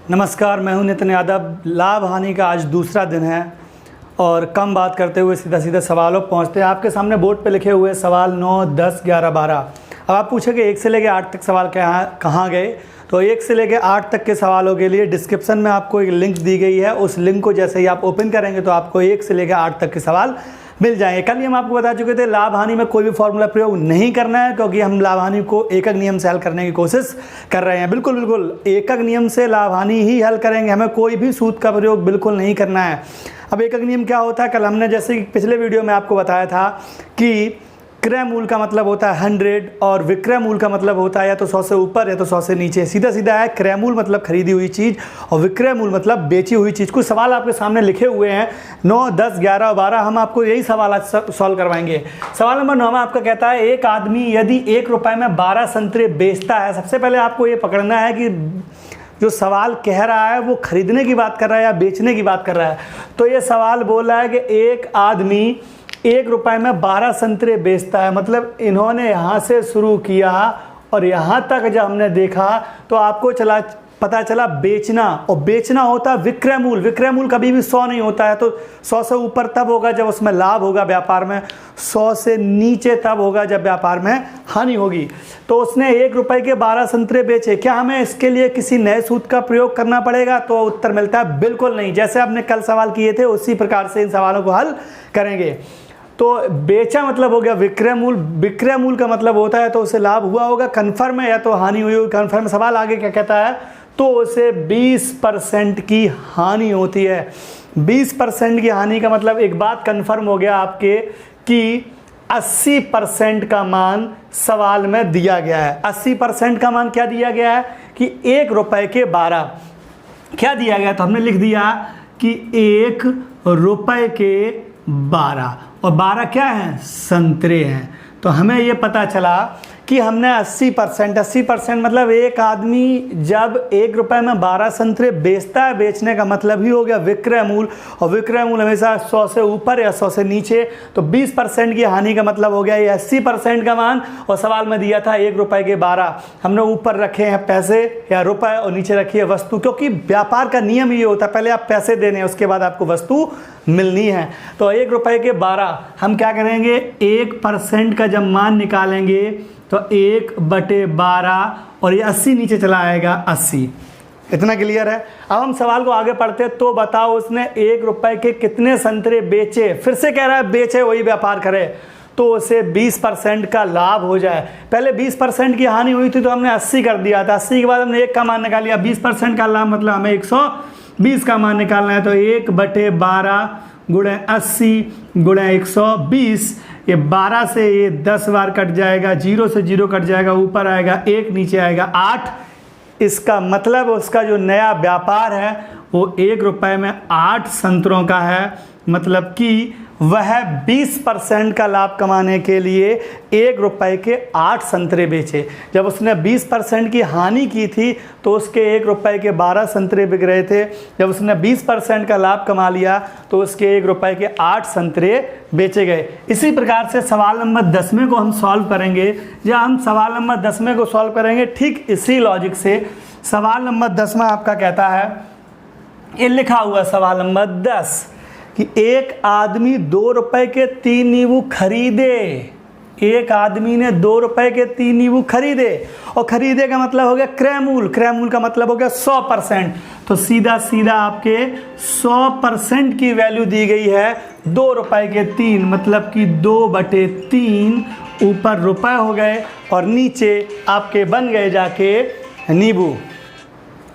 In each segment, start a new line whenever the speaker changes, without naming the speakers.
नमस्कार, मैं हूं नितिन यादव। लाभ हानि का आज दूसरा दिन है और कम बात करते हुए सीधा सीधा सवालों पर पहुँचते हैं। आपके सामने बोर्ड पे लिखे हुए सवाल 9, 10, 11, 12। अब आप पूछेंगे 1 से लेकर 8 तक सवाल कहाँ गए, तो 1 से लेकर 8 तक के सवालों के लिए डिस्क्रिप्शन में आपको एक लिंक दी गई है। उस लिंक को जैसे ही आप ओपन करेंगे तो आपको 1 से लेकर 8 तक के सवाल मिल जाएंगे। कल ही हम आपको बता चुके थे लाभ हानि में कोई भी फॉर्मूला प्रयोग नहीं करना है, क्योंकि हम लाभ हानि को एकक नियम से हल करने की कोशिश कर रहे हैं। बिल्कुल एकक नियम से लाभ हानि ही हल करेंगे, हमें कोई भी सूत्र का प्रयोग बिल्कुल नहीं करना है। अब एकक नियम क्या होता है, कल हमने जैसे कि पिछले वीडियो में आपको बताया था कि क्रय मूल का मतलब होता है 100 और विक्रय मूल का मतलब होता है या तो 100 से ऊपर या तो 100 से नीचे। सीधा सीधा है, क्रय मूल मतलब खरीदी हुई चीज़ और विक्रय मूल मतलब बेची हुई चीज़। कुछ सवाल आपके सामने लिखे हुए हैं 9, 10, 11 और 12। हम आपको यही सवाल आज सॉल्व करवाएंगे। सवाल नंबर 9 में आपका कहता है एक आदमी यदि 1 रुपये में 12 संतरे बेचता है। सबसे पहले आपको ये पकड़ना है कि जो सवाल कह रहा है वो खरीदने की बात कर रहा है या बेचने की बात कर रहा है। तो ये सवाल बोल रहा है कि एक आदमी 1 रुपये में 12 संतरे बेचता है, मतलब इन्होंने यहाँ से शुरू किया और यहाँ तक जब हमने देखा तो आपको पता चला बेचना, और बेचना होता है विक्रय मूल। विक्रय मूल कभी भी 100 नहीं होता है, तो 100 से ऊपर तब होगा जब उसमें लाभ होगा व्यापार में, 100 से नीचे तब होगा जब व्यापार में हानि होगी। तो उसने 1 रुपये के 12 संतरे बेचे। क्या हमें इसके लिए किसी नए सूत्र का प्रयोग करना पड़ेगा? तो उत्तर मिलता है बिल्कुल नहीं। जैसे आपने कल सवाल किए थे उसी प्रकार से इन सवालों को हल करेंगे। तो बेचा मतलब हो गया विक्रय मूल, विक्रय मूल का मतलब होता है तो उसे लाभ हुआ होगा, कन्फर्म है या तो हानि हुई होगी, कन्फर्म। सवाल आगे क्या कहता है, तो उसे 20% की हानि होती है। 20% की हानि का मतलब एक बात कन्फर्म हो गया आपके कि 80% का मान सवाल में दिया गया है। 80% का मान क्या दिया गया है कि 1 रुपये के 12 क्या दिया गया, तो हमने लिख दिया कि 1 रुपये के 12 और 12 क्या है, संतरे हैं। तो हमें ये पता चला कि हमने 80% मतलब एक आदमी जब 1 रुपये में 12 संतरे बेचता है, बेचने का मतलब ही हो गया विक्रय मूल, और विक्रय मूल हमेशा 100 से ऊपर या 100 से नीचे। तो 20% की हानि का मतलब हो गया ये 80% का मान, और सवाल में दिया था 1 रुपये के 12। हमने ऊपर रखे हैं पैसे या रुपए और नीचे रखी है वस्तु, क्योंकि व्यापार का नियम ये होता है पहले आप पैसे देने, उसके बाद आपको वस्तु मिलनी है। तो 1 रुपये के 12 हम क्या करेंगे, 1% का जब मान निकालेंगे तो 1/12 और ये 80 नीचे चला आएगा 80। इतना क्लियर है। अब हम सवाल को आगे पढ़ते हैं। तो बताओ उसने 1 रुपये के कितने संतरे बेचे। फिर से कह रहा है बेचे वही व्यापार करे, तो उसे 20% का लाभ हो जाए। पहले 20% की हानि हुई थी तो हमने 80 कर दिया था, 80 के बाद हमने 1 का मान निकाल लिया। 20% का लाभ मतलब हमें 120 का मान निकालना है, तो 1/12 गुणे 80 गुणे 120। ये 12 से ये 10 बार कट जाएगा, 0 से 0 कट जाएगा, ऊपर आएगा 1, नीचे आएगा 8। इसका मतलब उसका जो नया व्यापार है वो 1 रुपये में 8 संतरों का है, मतलब कि वह 20% का लाभ कमाने के लिए 1 रुपये के 8 संतरे बेचे। जब उसने 20% की हानि की थी तो उसके 1 रुपये के 12 संतरे बिक रहे थे। जब उसने 20% का लाभ कमा लिया तो उसके 1 रुपये के 8 संतरे बेचे गए। इसी प्रकार से सवाल नंबर 10वें को हम सॉल्व करेंगे। जब हम सवाल नंबर 10वें को सॉल्व करेंगे ठीक इसी लॉजिक से, सवाल नंबर 10वां आपका कहता है, ये लिखा हुआ सवाल नंबर 10 कि एक आदमी 2 रुपये के 3 नींबू खरीदे। एक आदमी ने 2 रुपये के 3 नींबू खरीदे, और खरीदे का मतलब हो गया क्रय मूल, क्रय मूल का मतलब हो गया 100%। तो सीधा सीधा आपके 100% की वैल्यू दी गई है 2 रुपये के 3, मतलब कि 2/3 ऊपर रुपए हो गए और नीचे आपके बन गए जाके नींबू।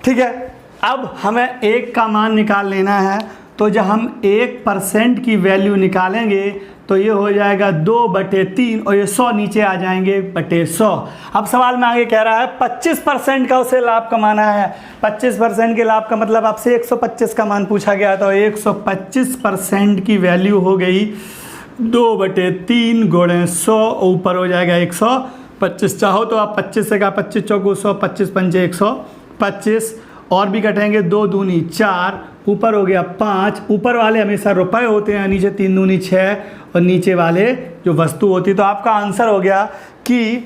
ठीक है, अब हमें 1 का मान निकाल लेना है। तो जब हम 1% की वैल्यू निकालेंगे तो ये हो जाएगा 2/3 और ये 100 नीचे आ जाएंगे /100। अब सवाल में आगे कह रहा है 25% का उसे लाभ कमाना है। 25% के लाभ का मतलब आपसे 125 का मान पूछा गया, तो 125% की वैल्यू हो गई 2/3 गुणे 100, ऊपर हो जाएगा 125। चाहो तो आप 25 से का 25 चौको 100, 25 पंचे 125, और भी कटेंगे 2 दूनी 4, ऊपर हो गया 5। ऊपर वाले हमेशा रुपए होते हैं, नीचे 3 दूनी 6 और नीचे वाले जो वस्तु होती है। तो आपका आंसर हो गया कि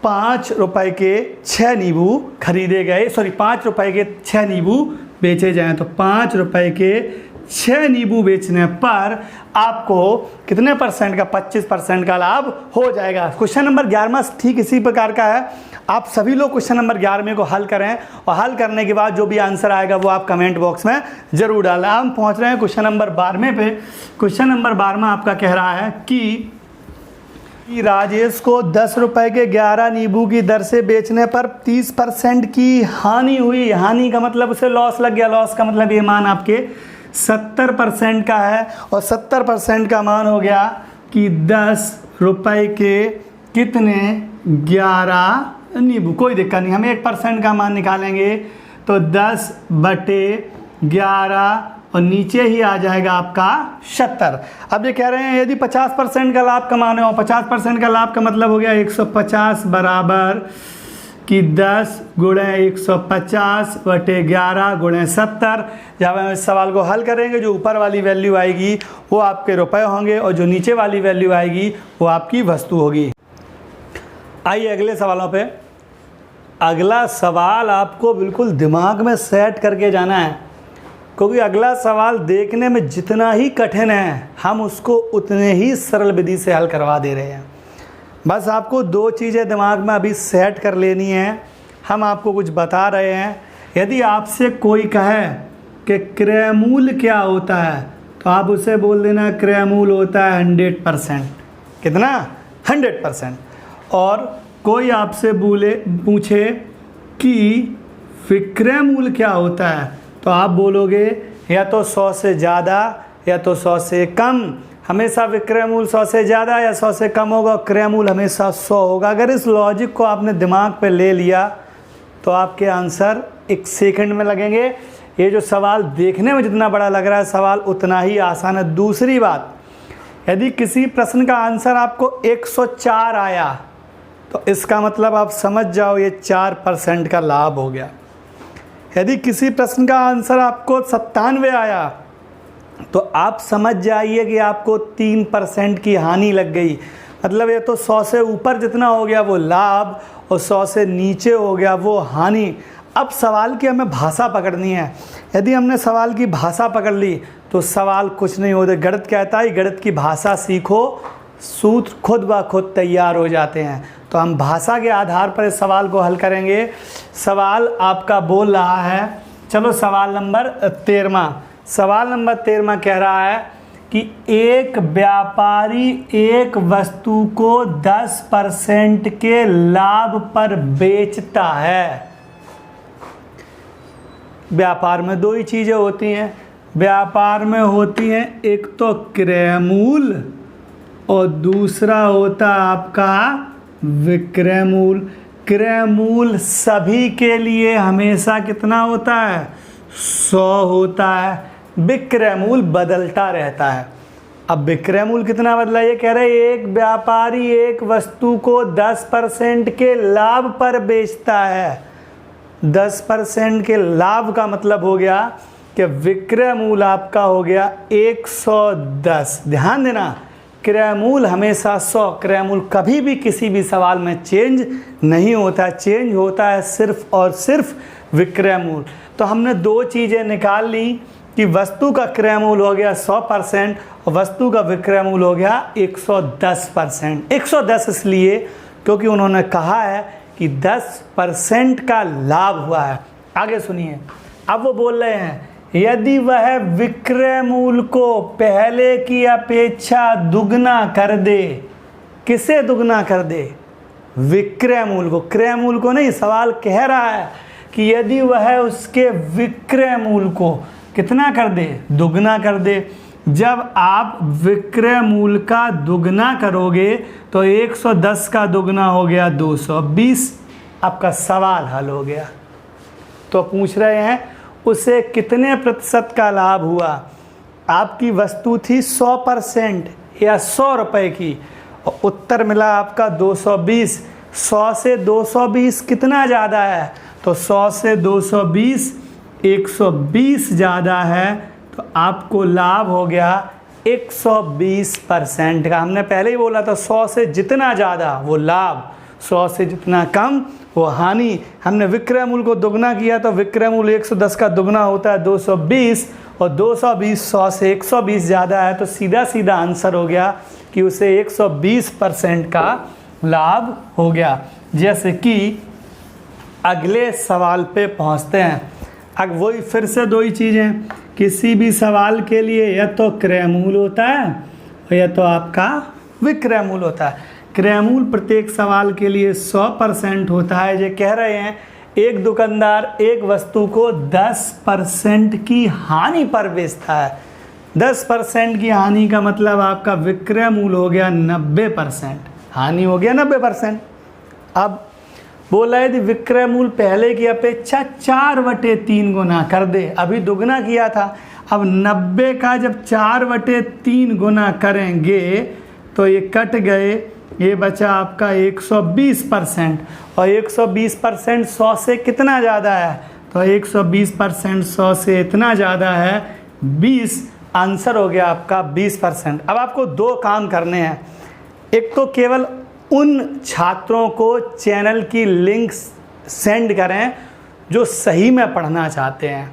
5 रुपए के 6 नींबू खरीदे गए, 5 रुपए के 6 नींबू बेचे जाएं तो 5 रुपए के 6 नींबू बेचने पर आपको कितने परसेंट का, 25% का लाभ हो जाएगा। क्वेश्चन नंबर 11वां ठीक इसी प्रकार का है। आप सभी लोग क्वेश्चन नंबर 11वें को हल करें और हल करने के बाद जो भी आंसर आएगा वो आप कमेंट बॉक्स में जरूर डालें। हम पहुंच रहे हैं क्वेश्चन नंबर 12वें पे। क्वेश्चन नंबर 12वां आपका कह रहा है कि राजेश को 10 रुपए के 11 नींबू की दर से बेचने पर 30% की हानि हुई। हानि का मतलब उसे लॉस लग गया। लॉस का मतलब ये मान आपके 70% का है और 70% का मान हो गया कि 10 रुपए के कितने 11 नींबू। कोई दिक्कत नहीं, हम 1% का मान निकालेंगे तो 10/11 और नीचे ही आ जाएगा आपका 70। अब ये कह रहे हैं यदि 50% का लाभ कमाने हो, 50% का लाभ का मतलब हो गया 150 बराबर कि 10 गुणे 150 बटे 11 गुणे 70। जब हम इस सवाल को हल करेंगे जो ऊपर वाली वैल्यू आएगी वो आपके रुपए होंगे और जो नीचे वाली वैल्यू आएगी वो आपकी वस्तु होगी। आइए अगले सवालों पे। अगला सवाल आपको बिल्कुल दिमाग में सेट करके जाना है, क्योंकि अगला सवाल देखने में जितना ही कठिन है हम उसको उतने ही सरल विधि से हल करवा दे रहे हैं। बस आपको 2 चीज़ें दिमाग में अभी सेट कर लेनी है। हम आपको कुछ बता रहे हैं। यदि आपसे कोई कहे कि क्रय मूल्य क्या होता है तो आप उसे बोल देना क्रय मूल्य होता है 100%। कितना? 100%। और कोई आपसे पूछे कि विक्रय मूल्य क्या होता है तो आप बोलोगे या तो 100 से ज़्यादा या तो 100 से कम। हमेशा विक्रय मूल्य 100 से ज़्यादा या 100 से कम होगा, क्रय मूल्य हमेशा 100 होगा। अगर इस लॉजिक को आपने दिमाग पे ले लिया तो आपके आंसर 1 सेकंड में लगेंगे। ये जो सवाल देखने में जितना बड़ा लग रहा है सवाल उतना ही आसान है। दूसरी बात, यदि किसी प्रश्न का आंसर आपको 104 आया तो इसका मतलब आप समझ जाओ ये 4% का लाभ हो गया। यदि किसी प्रश्न का आंसर आपको 97 आया तो आप समझ जाइए कि आपको 3% की हानि लग गई। मतलब ये तो 100 से ऊपर जितना हो गया वो लाभ और 100 से नीचे हो गया वो हानि। अब सवाल की हमें भाषा पकड़नी है। यदि हमने सवाल की भाषा पकड़ ली तो सवाल कुछ नहीं होते। गणित कहता है गणित की भाषा सीखो, सूत्र खुद ब खुद तैयार हो जाते हैं। तो हम भाषा के आधार पर इस सवाल को हल करेंगे। सवाल आपका बोल रहा है, चलो सवाल नंबर 13वां। सवाल नंबर 13वां कह रहा है कि एक व्यापारी एक वस्तु को 10% के लाभ पर बेचता है। व्यापार में 2 ही चीज़ें होती हैं। व्यापार में होती हैं एक तो क्रय मूल्य और दूसरा होता आपका विक्रय मूल्य। क्रय मूल्य सभी के लिए हमेशा कितना होता है? 100 होता है। विक्रय मूल्य बदलता रहता है। अब विक्रय मूल्य कितना बदला? ये कह रहे हैं एक व्यापारी एक वस्तु को 10% के लाभ पर बेचता है। 10% के लाभ का मतलब हो गया कि विक्रय मूल्य आपका हो गया 110। ध्यान देना, क्रय मूल्य हमेशा 100। क्रय मूल्य कभी भी किसी भी सवाल में चेंज नहीं होता है। चेंज होता है सिर्फ और सिर्फ विक्रय मूल्य। तो हमने 2 चीज़ें निकाल ली कि वस्तु का क्रय मूल्य हो गया 100% और वस्तु का विक्रय मूल्य हो गया 110%। 110 इसलिए क्योंकि उन्होंने कहा है कि 10% का लाभ हुआ है। आगे सुनिए, अब वो बोल रहे हैं यदि वह विक्रय मूल्य को पहले की अपेक्षा दुगना कर दे। किसे दुगना कर दे? विक्रय मूल्य को, क्रय मूल्य को नहीं। सवाल कह रहा है कि यदि वह उसके विक्रय मूल्य को कितना कर दे? दुगना कर दे। जब आप विक्रय मूल्य का दुगना करोगे तो 110 का दुगना हो गया 220। आपका सवाल हल हो गया। तो पूछ रहे हैं उसे कितने प्रतिशत का लाभ हुआ। आपकी वस्तु थी 100% या 100 रुपए की और उत्तर मिला आपका 220। 100 से 220 कितना ज़्यादा है? तो 100 से 220 120 ज़्यादा है। तो आपको लाभ हो गया 120% का। हमने पहले ही बोला था 100 से जितना ज़्यादा वो लाभ, 100 से जितना कम वो हानि, हमने विक्रय मूल्य को दुगना किया तो विक्रय मूल्य 110 का दुगना होता है 220, और 220 100 से 120 ज़्यादा है, तो सीधा सीधा आंसर हो गया कि उसे 120% का लाभ हो गया। जैसे कि अगले सवाल पे पहुंचते हैं। अब वही फिर से दो ही चीज़ें, किसी भी सवाल के लिए या तो क्रय मूल्य होता है और या तो आपका विक्रय मूल्य होता है। क्रय मूल्य प्रत्येक सवाल के लिए 100% होता है। ये कह रहे हैं एक दुकानदार एक वस्तु को 10% की हानि पर बेचता है। 10% की हानि का मतलब आपका विक्रय मूल्य हो गया 90%, हानि हो गया 90%। अब बोला यदि विक्रय मूल्य पहले की अपेक्षा 4/3 गुना कर दे, अभी दुगना किया था, अब 90 का जब 4/3 गुना करेंगे तो ये कट गए, ये बचा आपका 120%, और 120% 100 से कितना ज़्यादा है, तो 120% 100 से इतना ज़्यादा है 20, आंसर हो गया आपका 20%। अब आपको दो काम करने हैं, एक तो केवल उन छात्रों को चैनल की लिंक सेंड करें जो सही में पढ़ना चाहते हैं,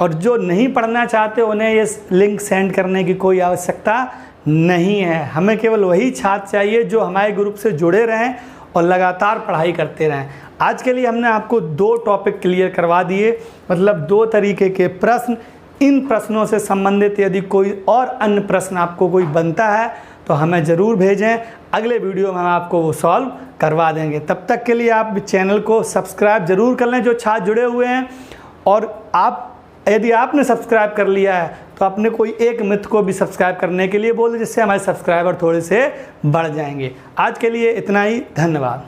और जो नहीं पढ़ना चाहते उन्हें ये लिंक सेंड करने की कोई आवश्यकता नहीं है। हमें केवल वही छात्र चाहिए जो हमारे ग्रुप से जुड़े रहें और लगातार पढ़ाई करते रहें। आज के लिए हमने आपको 2 टॉपिक क्लियर करवा दिए, मतलब 2 तरीके के प्रश्न। इन प्रश्नों से संबंधित यदि कोई और अन्य प्रश्न आपको कोई बनता है तो हमें ज़रूर भेजें, अगले वीडियो में हम आपको वो सॉल्व करवा देंगे। तब तक के लिए आप चैनल को सब्सक्राइब ज़रूर कर लें जो छात्र जुड़े हुए हैं, और आप यदि आपने सब्सक्राइब कर लिया है तो अपने कोई एक मित्र को भी सब्सक्राइब करने के लिए बोल दें, जिससे हमारे सब्सक्राइबर थोड़े से बढ़ जाएंगे। आज के लिए इतना ही, धन्यवाद।